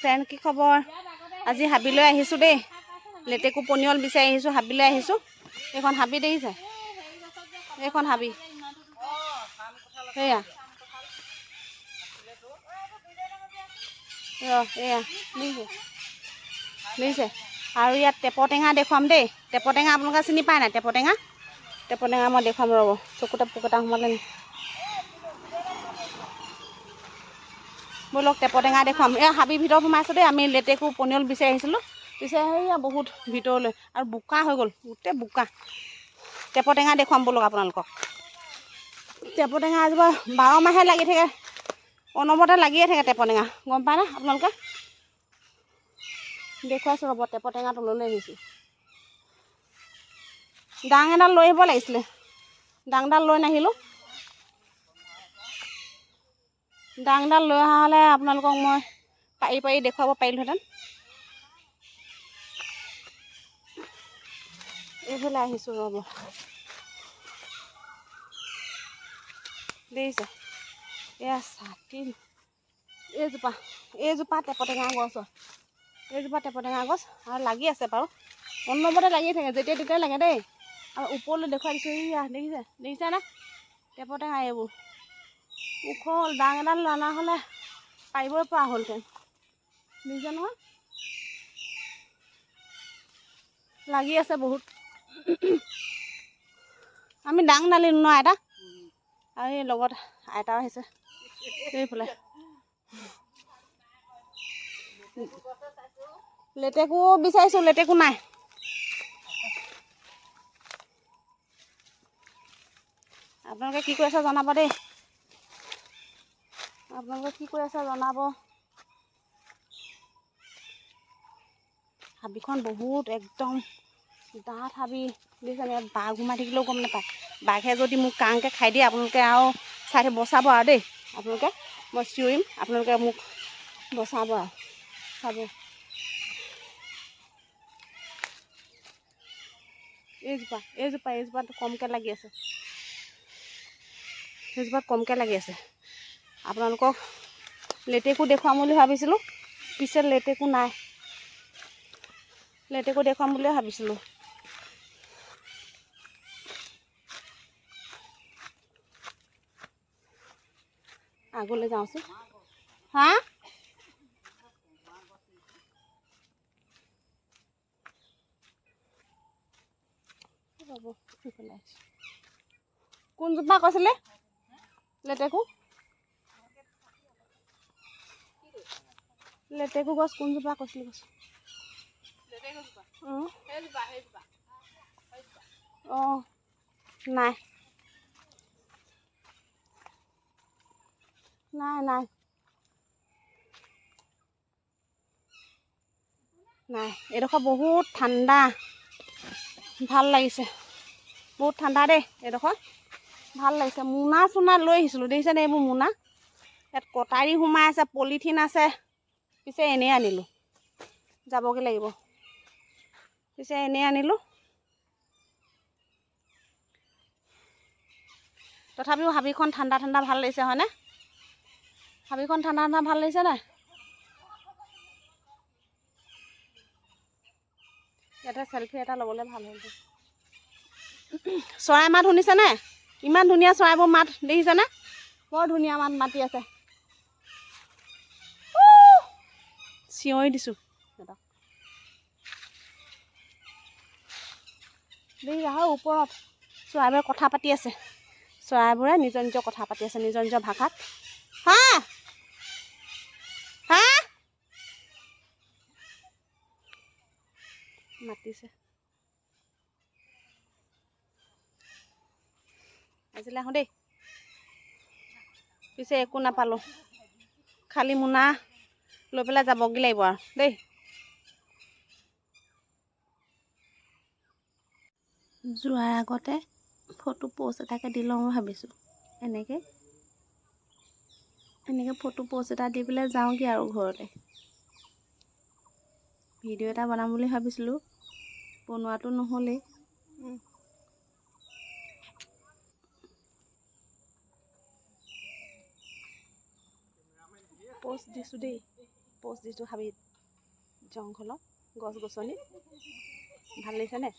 Friend কি খবৰ? আজি হাবিলৈ আহিছোঁ দেই, লেটেকু পনিয়ল বিচাৰি আহিছোঁ, হাবিলৈ আহিছোঁ। এইখন হাবি দেখিছে, এইখন হাবি সেয়া এয়া দেখিছে। আৰু ইয়াত টেপৰটেঙা দেখুৱাম দেই। টেপৰটেঙা আপোনালোকে চিনি পায় নাই? টেপৰটেঙা মই দেখুৱাম ৰ'ব, চকুতে পোক এটা সোমালে নি। ব'লক টেপৰটেঙা দেখুৱাম। এই হাবিৰ ভিতৰত সোমাইছোঁ দেই, আমি লেটেকু পনিয়ল বিচাৰি আহিছিলোঁ। পিছে সেয়া বহুত ভিতৰলৈ আৰু বোকা হৈ গ'ল, গোটেই বোকা। টেপৰটেঙা দেখুৱাম ব'লক আপোনালোকক। টেপৰটেঙা এজোপা 12 মাহে লাগি থাকে, অনবৰতে লাগিয়ে থাকে টেপৰটেঙা, গম পায় না আপোনালোকে? দেখুৱাইছোঁ ৰ'ব, টেপৰটেঙা তললৈ আহিছোঁ। ডাং এডাল লৈ আহিব লাগিছিলে, ডাংডাল লৈ নাহিলোঁ। ডাংডাল লৈ অহা হ'লে আপোনালোকক মই পাৰি দেখুৱাব পাৰিলোহেঁতেন। এইফালে আহিছোঁ ৰ'ব, দেখিছে? এয়া ছাতি, এইজোপা টেপৰটেঙা গছ হয়। এইজোপা টেপৰটেঙা গছ আৰু লাগি আছে বাৰু, অনবৰতে লাগি থাকে, যেতিয়া তেতিয়াই লাগে দেই। আৰু ওপৰলৈ দেখুৱাই দিছোঁ, এইয়া দেখিছেনে? টেপৰটেঙা এইবোৰ ওখ হ'ল, ডাং এডাল অনা হ'লে পাৰিবই পৰা হ'লহেঁতেন। দেখিছে নহয়, লাগি আছে বহুত। আমি ডাং ঢালিলোঁ ন আইতা, আৰু এই লগত আইতাও আহিছে এইফালে। লেটেকু বিচাৰিছোঁ, লেটেকু নাই। আপোনালোকে কি কৰি আছে জনাব দেই, আপোনালোকে কি কৰি আছে জনাব। হাবিখন বহুত একদম ডাঠ হাবি, দেখিছেনে? ইয়াত বাঘ সোমাই থাকিলেও গম নাপায়। বাঘে যদি মোক কাংকৈ খাই দিয়ে, আপোনালোকে আৰু চাই বচাব আৰু দেই। আপোনালোকে, মই চিঞৰিম, আপোনালোকে মোক বচাব আৰু চাব। এইজোপাত কমকৈ লাগি আছে, সেইজোপাত কমকৈ লাগি আছে। আপোনালোকক লেটেকু দেখুৱাম বুলি ভাবিছিলোঁ, পিছে লেটেকু নাই। লেটেকু দেখুৱাম বুলিয়ে ভাবিছিলোঁ। আগলৈ যাওঁচোন। হা? কোনজোপা কৈছিলে লেটেকু? লেটেকু গছ কোনজোপা কৈছিলে? অঁ নাই নাই নাই নাই, এইডোখৰ বহুত ঠাণ্ডা, ভাল লাগিছে, বহুত ঠাণ্ডা দেই এইডোখৰ, ভাল লাগিছে। মোনা চোনা লৈ আহিছিলোঁ, দেখিছেনে? এইবোৰ মোনা, ইয়াত কটাৰী সোমাই আছে, পলিথিন আছে। পিছে এনেই আনিলোঁ, যাবগৈ লাগিব। পিছে এনেই আনিলোঁ, তথাপিও হাবিখন ঠাণ্ডা ঠাণ্ডা ভাল লাগিছে, হয়নে? হাবিখন ঠাণ্ডা ঠাণ্ডা ভাল লাগিছে নাই? ইয়াতে চেলফি এটা ল'বলৈ ভাল হ'ল। চৰাই মাত শুনিছেনে? ইমান ধুনীয়া চৰাইবোৰ মাত, দেখিছেনে? বৰ ধুনীয়া মাত মাতি আছে। চিঞৰি দিছোঁ সিহঁতক, দেখিছা? হয়, ওপৰত চৰাইবোৰে কথা পাতি আছে। চৰাইবোৰে নিজৰ নিজৰ কথা পাতি আছে, নিজৰ নিজৰ ভাষাত। হা হা মাতিছে। আজিলৈ আহোঁ দেই। পিছে একো নাপালোঁ, খালী মোনা লৈ পেলাই যাবগৈ লাগিব আৰু দেই। যোৱাৰ আগতে ফটো প'ষ্ট এটাকে দি লওঁ ভাবিছোঁ। এনেকৈ ফটো প'ষ্ট এটা দি পেলাই যাওঁগৈ আৰু ঘৰলৈ। ভিডিঅ' এটা বনাম বুলি ভাবিছিলোঁ, বনোৱাটো নহ'লেই। প'ষ্ট দিছোঁ দেই। পোষ্ট দিছোঁ হাবিত জংঘলত গছ গছনি ভাল লাগিছেনে